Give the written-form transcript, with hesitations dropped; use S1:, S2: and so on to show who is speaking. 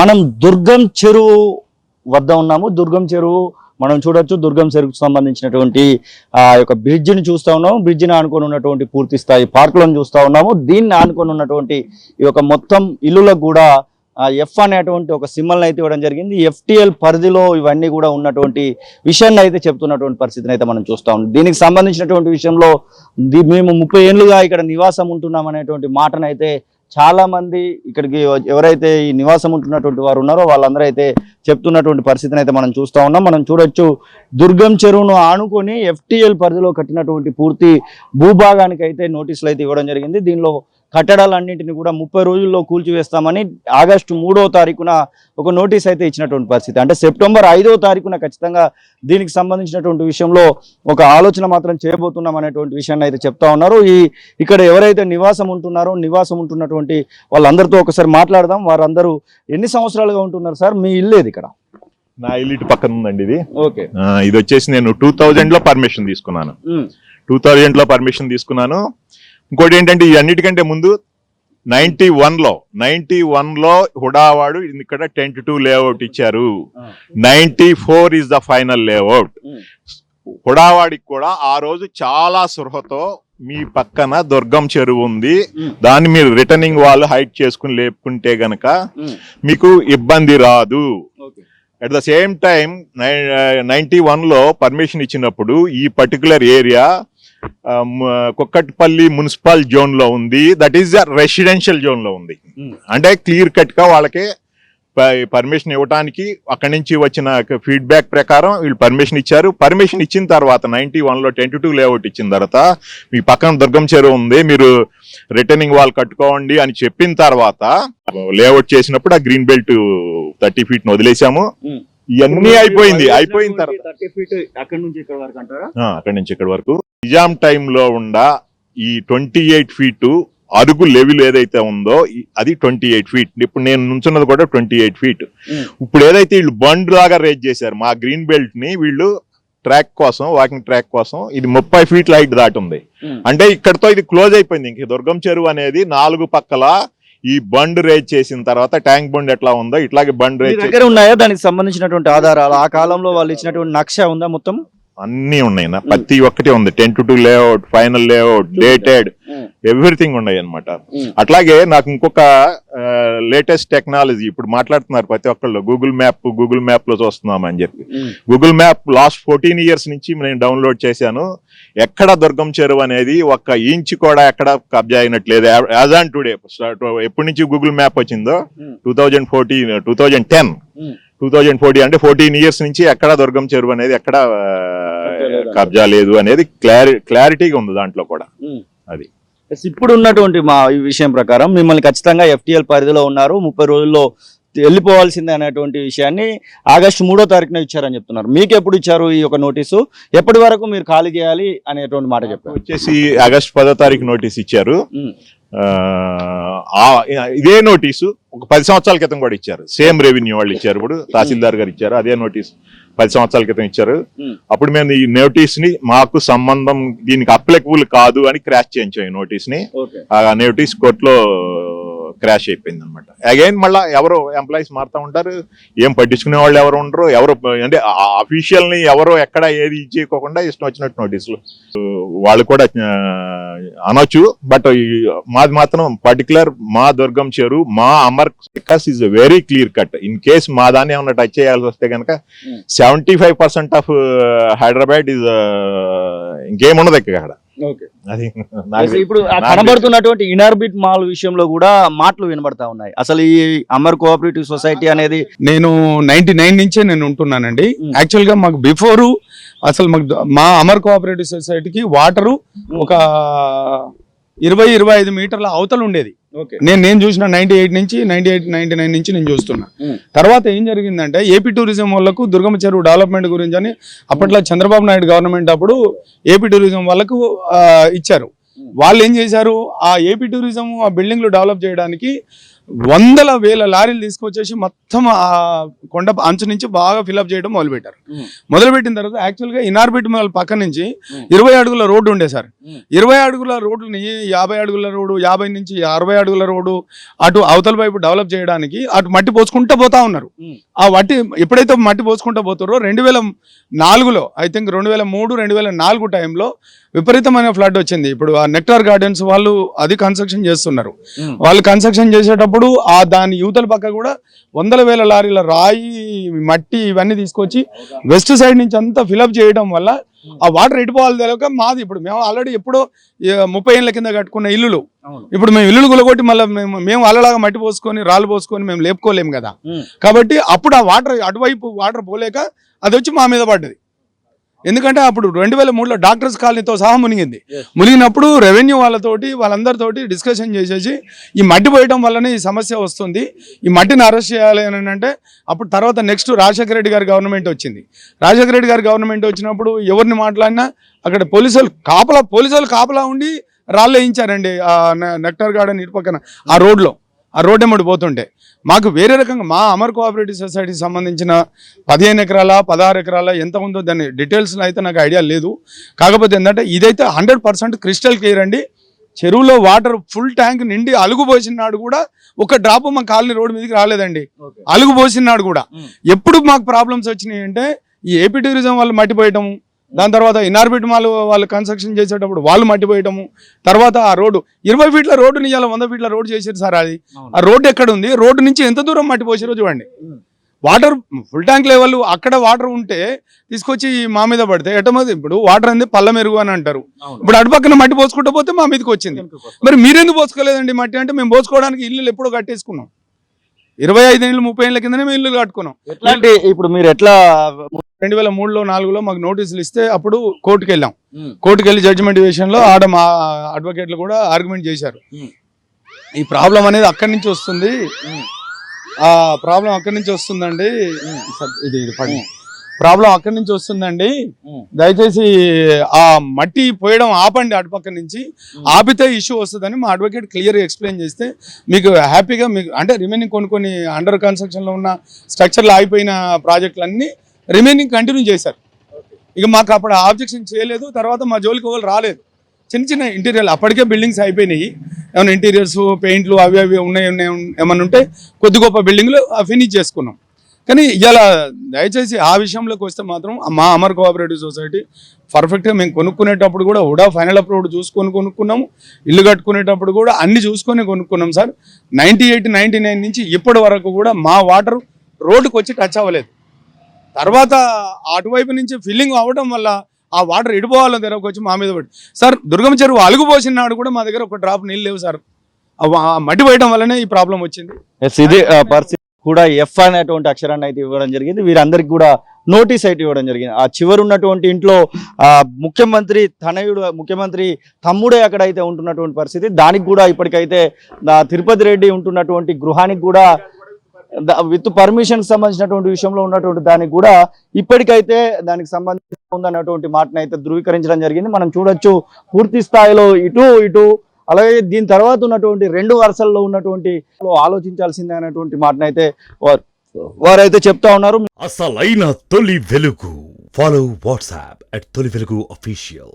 S1: మనం దుర్గం చెరువు వద్ద ఉన్నాము. దుర్గం చెరువు మనం చూడొచ్చు. దుర్గం చెరువుకు సంబంధించినటువంటి ఆ యొక్క బ్రిడ్జిని చూస్తూ ఉన్నాము. బ్రిడ్జిని ఆనుకొని ఉన్నటువంటి పూర్తి స్థాయి పార్కులను చూస్తూ ఉన్నాము. దీన్ని ఆనుకొని ఉన్నటువంటి ఈ యొక్క మొత్తం ఇల్లులకు కూడా ఎఫ్ అనేటువంటి ఒక సింబల్ని అయితే ఇవ్వడం జరిగింది. ఎఫ్టిఎల్ పరిధిలో ఇవన్నీ కూడా ఉన్నటువంటి విషయాన్ని అయితే చెప్తున్నటువంటి పరిస్థితిని అయితే మనం చూస్తూ ఉన్నాం. దీనికి సంబంధించినటువంటి విషయంలో మేము 30 ఏళ్ళుగా ఇక్కడ నివాసం ఉంటున్నాం అనేటువంటి మాటనైతే చాలా మంది ఇక్కడికి ఎవరైతే ఈ నివాసం ఉంటున్నటువంటి వారు ఉన్నారో వాళ్ళందరూ అయితే చెప్తున్నటువంటి పరిస్థితిని అయితే మనం చూస్తూ ఉన్నాం. మనం చూడొచ్చు దుర్గం చెరువును ఆనుకొని ఎఫ్టిఎల్ పరిధిలో కట్టినటువంటి పూర్తి భూభాగానికి అయితే నోటీసులు అయితే ఇవ్వడం జరిగింది. దీనిలో కట్టడాలన్నింటినీ కూడా 30 రోజుల్లో కూల్చివేస్తామని ఆగస్టు 3వ తారీఖున ఒక నోటీస్ అయితే ఇచ్చినటువంటి పరిస్థితి. అంటే సెప్టెంబర్ 5వ తారీఖున ఖచ్చితంగా దీనికి సంబంధించినటువంటి విషయంలో ఒక ఆలోచన మాత్రం చేయబోతున్నాం అనేటువంటి విషయాన్ని అయితే చెప్తా ఉన్నారు. ఇక్కడ ఎవరైతే నివాసం ఉంటున్నటువంటి వాళ్ళందరితో ఒకసారి మాట్లాడదాం. వారందరూ ఎన్ని సంవత్సరాలుగా ఉంటున్నారు సార్? మీ ఇల్లు ఏది? ఇక్కడ
S2: నా ఇల్లు ఇటు పక్కన ఉందండి. ఇది
S1: ఓకే.
S2: ఇది వచ్చేసి నేను 2000 లో పర్మిషన్ తీసుకున్నాను. 2000 లో పర్మిషన్ తీసుకున్నాను. ఇంకోటి ఏంటంటే ఈ అన్నిటికంటే ముందు 91 లో హుడావాడు ఇక్కడ 10-2 లేఅవుట్ ఇచ్చారు. 94 ఇస్ ద ఫైనల్ లేఅవుట్. హుడావాడికి కూడా ఆ రోజు చాలా సృహతో మీ పక్కన దుర్గం చెరువు ఉంది, దాన్ని మీరు రిటర్నింగ్ వాళ్ళు హైట్ చేసుకుని లేపుకుంటే గనక మీకు ఇబ్బంది రాదు. అట్ ద సేమ్ టైం 91 లో పర్మిషన్ ఇచ్చినప్పుడు ఈ particular area Kukatpally municipal zone లో ఉంది. దట్ ఈస్ రెసిడెన్షియల్ జోన్ లో ఉంది. అంటే క్లియర్ కట్ గా వాళ్ళకి పర్మిషన్ ఇవ్వడానికి అక్కడి నుంచి వచ్చిన ఫీడ్బ్యాక్ ప్రకారం వీళ్ళు పర్మిషన్ ఇచ్చారు. పర్మిషన్ ఇచ్చిన తర్వాత 91 లో 10-2 లేఅవుట్ ఇచ్చిన తర్వాత మీ పక్కన దుర్గం చెరువు ఉంది, మీరు రిటర్నింగ్ వాల్ కట్టుకోండి అని చెప్పిన తర్వాత లేఅవుట్ చేసినప్పుడు ఆ గ్రీన్ బెల్ట్ 30 feet వదిలేసాము. ఇవన్నీ అయిపోయిన తర్వాత అక్కడి నుంచి ఇక్కడ వరకు నిజాం టైంలో ఉండ ఈ 28 feet అరుగు లెవెల్ ఏదైతే ఉందో అది 28 feet. ఇప్పుడు నేను నుంచున్నది కూడా 28 feet. ఇప్పుడు ఏదైతే వీళ్ళు బండ్ లాగా రేజ్ చేశారు మా గ్రీన్ బెల్ట్ ని, వీళ్ళు ట్రాక్ కోసం, వాకింగ్ ట్రాక్ కోసం ఇది 30 feet హైట్ దాటి ఉంది. అంటే ఇక్కడతో ఇది క్లోజ్ అయిపోయింది. ఇంక దుర్గం చెరువు అనేది 4 పక్కల ఈ బండ్ రేజ్ చేసిన తర్వాత ట్యాంక్ బండ్ ఎట్లా ఉందో ఇట్లాగే బండ్ రేజ్
S1: దగ్గర ఉన్నాయా? దానికి సంబంధించినటువంటి ఆధారాలు ఆ కాలంలో వాళ్ళు ఇచ్చినటువంటి నక్ష ఉందా? మొత్తం
S2: అన్ని ఉన్నాయి. ప్రతి ఒక్కటి ఉంది. 10-2 layout, final layout, dated, everything ఉన్నాయి అనమాట. అట్లాగే నాకు ఇంకొక లేటెస్ట్ టెక్నాలజీ ఇప్పుడు మాట్లాడుతున్నారు ప్రతి ఒక్కళ్ళు, గూగుల్ మ్యాప్ లో చూస్తున్నాం అని చెప్పి. గూగుల్ మ్యాప్ లాస్ట్ 14 years నుంచి నేను డౌన్లోడ్ చేశాను. ఎక్కడ దుర్గం చెరువు అనేది 1 ఇంచ్ కూడా ఎక్కడ కబ్జా అయినట్లేదు. యాజ్ ఆన్ టుడే, ఎప్పటి నుంచి గూగుల్ మ్యాప్ వచ్చిందో 2010 అంటే 14 years నుంచి ఎక్కడ దుర్గం చెరువు అనేది ఎక్కడ కబ్జా లేదు అనేది క్లారిటీగా ఉంది దాంట్లో కూడా. అది
S1: ఇప్పుడు ఉన్నటువంటి మా ఈ విషయం ప్రకారం మిమ్మల్ని ఖచ్చితంగా ఎఫ్టిఎల్ పరిధిలో ఉన్నారు, 30 రోజుల్లో వెళ్ళిపోవాల్సిందే అనేటువంటి విషయాన్ని ఆగస్టు 3వ తారీఖున ఇచ్చారని చెప్తున్నారు. మీకు ఎప్పుడు ఇచ్చారు ఈ యొక్క నోటీసు? ఎప్పటి వరకు మీరు ఖాళీ చేయాలి అనేటువంటి మాట చెప్పారు.
S2: వచ్చేసి ఆగస్టు 10వ తారీఖు నోటీస్ ఇచ్చారు. ఇదే నోటీసు ఒక 10 సంవత్సరాల క్రితం కూడా ఇచ్చారు. సేమ్ రెవెన్యూ వాళ్ళు ఇచ్చారు. ఇప్పుడు తహసీల్దార్ గారు ఇచ్చారు. అదే నోటీస్ 10 సంవత్సరాల క్రితం ఇచ్చారు. అప్పుడు మేము ఈ నోటీస్ ని మాకు సంబంధం దీనికి అప్లికబుల్ కాదు అని క్రాష్ చేయించాం. ఈ నోటీస్ ని ఆ నోటీస్ కోర్టులో క్రాష్ అయిపోయింది అనమాట. అగైన్ మళ్ళీ ఎవరో ఎంప్లాయీస్ మారుతూ ఉంటారు, ఏం పట్టించుకునే వాళ్ళు ఎవరు ఉండరు. ఎవరు అంటే అఫీషియల్ ని ఎవరో ఎక్కడ ఏది ఇచ్చేయకోకుండా ఇష్టం వచ్చినట్టు నోటీసులు వాళ్ళు కూడా అనొచ్చు. బట్ మాది మాత్రం పర్టికులర్ మా దుర్గం చెరువు, మా Amar because is very clear cut. In case మా దాన్ని ఏమన్నా టచ్ చేయాల్సి వస్తే కనుక 75% ఆఫ్ హైదరాబాద్ ఈజ్ ఇంకేముండదు ఇక్కడ.
S1: ఇప్పుడు కనబడుతున్నటువంటి ఇనార్బిట్ మాల్ విషయంలో కూడా మాటలు వినబడతా ఉన్నాయి. అసలు ఈ అమర్ కోఆపరేటివ్ సొసైటీ అనేది
S3: నేను 99 నుంచే నేను ఉంటున్నానండి. యాక్చువల్ గా మాకు బిఫోర్ అసలు మా అమర్ కోఆపరేటివ్ సొసైటీకి వాటరు ఒక 20-25 మీటర్ల అవతల ఉండేది. నేను చూసిన 99 నుంచి నేను చూస్తున్నా. తర్వాత ఏం జరిగిందంటే ఏపీ టూరిజం వాళ్ళకు దుర్గమ్మ చెరువు డెవలప్మెంట్ గురించి అని అప్పట్లో చంద్రబాబు నాయుడు గవర్నమెంట్ అప్పుడు ఏపీ టూరిజం వాళ్ళకు ఇచ్చారు. వాళ్ళు ఏం చేశారు, ఆ ఏపీ టూరిజం ఆ బిల్డింగ్లు డెవలప్ చేయడానికి వందల వేల లారీలు తీసుకొచ్చేసి మొత్తం ఆ కొండ అంచు నుంచి బాగా ఫిల్అప్ చేయడం మొదలుపెట్టారు. మొదలుపెట్టిన తర్వాత యాక్చువల్గా ఇనార్బిట్ మాల్ పక్క నుంచి 20 అడుగుల రోడ్డు ఉండే సార్. 20 అడుగుల రోడ్డుని 50 అడుగుల రోడ్డు, 50 నుంచి 60 అడుగుల రోడ్డు అటు అవతల వైపు డెవలప్ చేయడానికి అటు మట్టి పోసుకుంటూ పోతా ఉన్నారు. ఆ ఎప్పుడైతే మట్టి పోసుకుంటూ పోతారో 2004లో ఐ థింక్ 2003, 2004 టైంలో విపరీతమైన ఫ్లడ్ వచ్చింది. ఇప్పుడు ఆ నెక్టార్ గార్డెన్స్ వాళ్ళు అది కన్స్ట్రక్షన్ చేస్తున్నారు. వాళ్ళు కన్స్ట్రక్షన్ చేసేటప్పుడు ఆ దాని యువతల పక్క కూడా వందల వేల లారీల రాయి, మట్టి ఇవన్నీ తీసుకొచ్చి వెస్ట్ సైడ్ నుంచి అంతా ఫిలప్ చేయడం వల్ల ఆ వాటర్ ఎటుపోవాలి తెలియక మాది ఇప్పుడు మేము ఆల్రెడీ ఎప్పుడో 30 ఏళ్ళ కింద కట్టుకున్న ఇల్లులు ఇప్పుడు మేము ఇల్లులు గులగొట్టి మళ్ళీ మేము అల్లలాగా మట్టి పోసుకొని రాళ్ళు పోసుకొని మేము లేపుకోలేము కదా. కాబట్టి అప్పుడు ఆ వాటర్ అటువైపు వాటర్ పోలేక అది వచ్చి మా మీద పడ్డది. ఎందుకంటే అప్పుడు 2003లో డాక్టర్స్ కాలనీతో సహా మునిగింది. మునిగినప్పుడు రెవెన్యూ వాళ్ళందరితోటి డిస్కషన్ చేసేసి ఈ మట్టి పోయటం వల్లనే ఈ సమస్య వస్తుంది, ఈ మట్టిని అరెస్ట్ చేయాలి అని అంటే అప్పుడు తర్వాత నెక్స్ట్ రాజశేఖర రెడ్డి గారి గవర్నమెంట్ వచ్చింది. రాజశేఖర రెడ్డి గారి గవర్నమెంట్ వచ్చినప్పుడు ఎవరిని మాట్లాడినా అక్కడ పోలీసులు కాపలా ఉండి రాళ్ళు వేయించారండి ఆ నెక్టార్ గార్డెన్ ఇటు పక్కన ఆ రోడ్ ఎమ్మడి పోతుంటే. మాకు వేరే రకంగా మా అమర్ కోఆపరేటివ్ సొసైటీకి సంబంధించిన 15 ఎకరాల 16 ఎకరాల ఎంత ఉందో దాని డీటెయిల్స్లో అయితే నాకు ఐడియా లేదు. కాకపోతే ఏంటంటే ఇదైతే 100% క్రిస్టల్ క్లియర్ అండి. చెరువులో వాటర్ ఫుల్ ట్యాంక్ నిండి అలుగు పోసినాడు కూడా ఒక డ్రాప్ మా కాలనీ రోడ్డు మీదకి రాలేదండి. అలుగు పోసినాడు కూడా. ఎప్పుడు మాకు ప్రాబ్లమ్స్ వచ్చినాయి అంటే ఈ ఏపీ టూరిజం వాళ్ళు మట్టిపోయటము, దాని తర్వాత ఇనార్బిట్ మాల్ వాళ్ళు కన్స్ట్రక్షన్ చేసేటప్పుడు వాళ్ళు మట్టిపోయటము, తర్వాత ఆ రోడ్డు 20 ఫీట్ల రోడ్డుని ఇవాళ 100 ఫీట్ల రోడ్డు చేశారు సార్. అది ఆ రోడ్డు ఎక్కడ ఉంది, రోడ్డు నుంచి ఎంత దూరం మట్టిపోసారో చూడండి. వాటర్ ఫుల్ ట్యాంక్ లెవెల్ అక్కడ వాటర్ ఉంటే తీసుకొచ్చి మా మీద పడితే ఎటమది. ఇప్పుడు వాటర్ అనేది పళ్ళ మెరుగు అని అంటారు. ఇప్పుడు అటుపక్కన మట్టి పోసుకుంటూ పోతే మా మీదకి వచ్చింది. మరి మీరెందుకు పోసుకోలేదండి మట్టి అంటే మేము పోసుకోవడానికి ఇల్లు ఎప్పుడో కట్టేసుకున్నాం. 25 ఏళ్ళు 30 ఏళ్ళ కిందనే మేము ఇల్లు కట్టుకున్నాం.
S1: ఇప్పుడు మీరు ఎట్లా
S3: 2003లో 4లో మాకు నోటీసులు ఇస్తే అప్పుడు కోర్టుకు వెళ్ళాం. కోర్టుకు వెళ్ళి జడ్జిమెంట్ విషయంలో ఆడ మా అడ్వకేట్లు కూడా ఆర్గ్యుమెంట్ చేశారు. ఈ ప్రాబ్లం అనేది అక్కడి నుంచి వస్తుంది, ఆ ప్రాబ్లం అక్కడి నుంచి వస్తుందండి, ప్రాబ్లం అక్కడి నుంచి వస్తుందండి, దయచేసి ఆ మట్టి పోయడం ఆపండి అటుపక్క నుంచి, ఆపితే ఇష్యూ వస్తుందని మా అడ్వకేట్ క్లియర్గా ఎక్స్ప్లెయిన్ చేస్తే మీకు హ్యాపీగా మీకు అంటే రిమైనింగ్ కొన్ని అండర్ కన్స్ట్రక్షన్లో ఉన్న స్ట్రక్చర్లు ఆగిపోయిన ప్రాజెక్టులన్నీ రిమైనింగ్ కంటిన్యూ చేశారు. ఇక మాకు అప్పుడు ఆబ్జెక్షన్ చేయలేదు. తర్వాత మా జోలికి వాళ్ళు రాలేదు. చిన్న ఇంటీరియర్ అప్పటికే బిల్డింగ్స్ అయిపోయినాయి. ఏమైనా ఇంటీరియర్స్ పెయింట్లు అవి ఉన్నాయి ఏమన్నా ఉంటే కొద్ది గొప్ప బిల్డింగ్లు ఫినిష్ చేసుకున్నాం. కానీ ఇలా దయచేసి ఆ విషయంలోకి వస్తే మాత్రం మా అమర్ కోఆపరేటివ్ సొసైటీ పర్ఫెక్ట్గా మేము కొనుక్కునేటప్పుడు కూడా హుడా ఫైనల్ అప్రూవ్డ్ చూసుకొని కొనుక్కున్నాము. ఇల్లు కట్టుకునేటప్పుడు కూడా అన్ని చూసుకొని కొనుక్కున్నాం సార్. 98, 99 నుంచి ఇప్పటి వరకు కూడా మా వాటర్ రోడ్డుకు వచ్చి టచ్ అవ్వలేదు. తర్వాత అటువైపు నుంచి ఫిల్లింగ్ అవ్వడం వల్ల ఆ వాటర్ ఎడిపోవాలని దగ్గరకు వచ్చి మా మీద పడి సార్ దుర్గం చెరువు అలుగు పోసినాడు కూడా మా దగ్గర ఒక డ్రాప్ నీళ్ళు లేవు సార్. మట్టి పోయడం వల్లనే ఈ ప్రాబ్లం వచ్చింది.
S1: ఇది పరిస్థితి కూడా ఎఫ్ అనేటువంటి అక్షరాన్ని అయితే ఇవ్వడం జరిగింది. వీరందరికీ కూడా నోటీస్ అయితే ఇవ్వడం జరిగింది. ఆ చివరి ఉన్నటువంటి ఇంట్లో ముఖ్యమంత్రి తమ్ముడే అక్కడైతే ఉంటున్నటువంటి పరిస్థితి. దానికి కూడా ఇప్పటికైతే తిరుపతి రెడ్డి ఉంటున్నటువంటి గృహానికి కూడా విత్ పర్మిషన్ సంబంధించినటువంటి విషయంలో ఉన్నటువంటి దానికి కూడా ఇప్పటికైతే దానికి సంబంధించి ఉందన్నటువంటి మాటను అయితే ధృవీకరించడం జరిగింది. మనం చూడొచ్చు పూర్తి స్థాయిలో ఇటు అలాగే దీని తర్వాత ఉన్నటువంటి 2 వరుసల్లో ఉన్నటువంటి ఆలోచించాల్సిందే అనేటువంటి మాటనైతే వారైతే చెప్తా ఉన్నారు.
S4: అసలైన తొలి వెలుగు. ఫాలో వాట్సాప్ @తొలి వెలుగు official.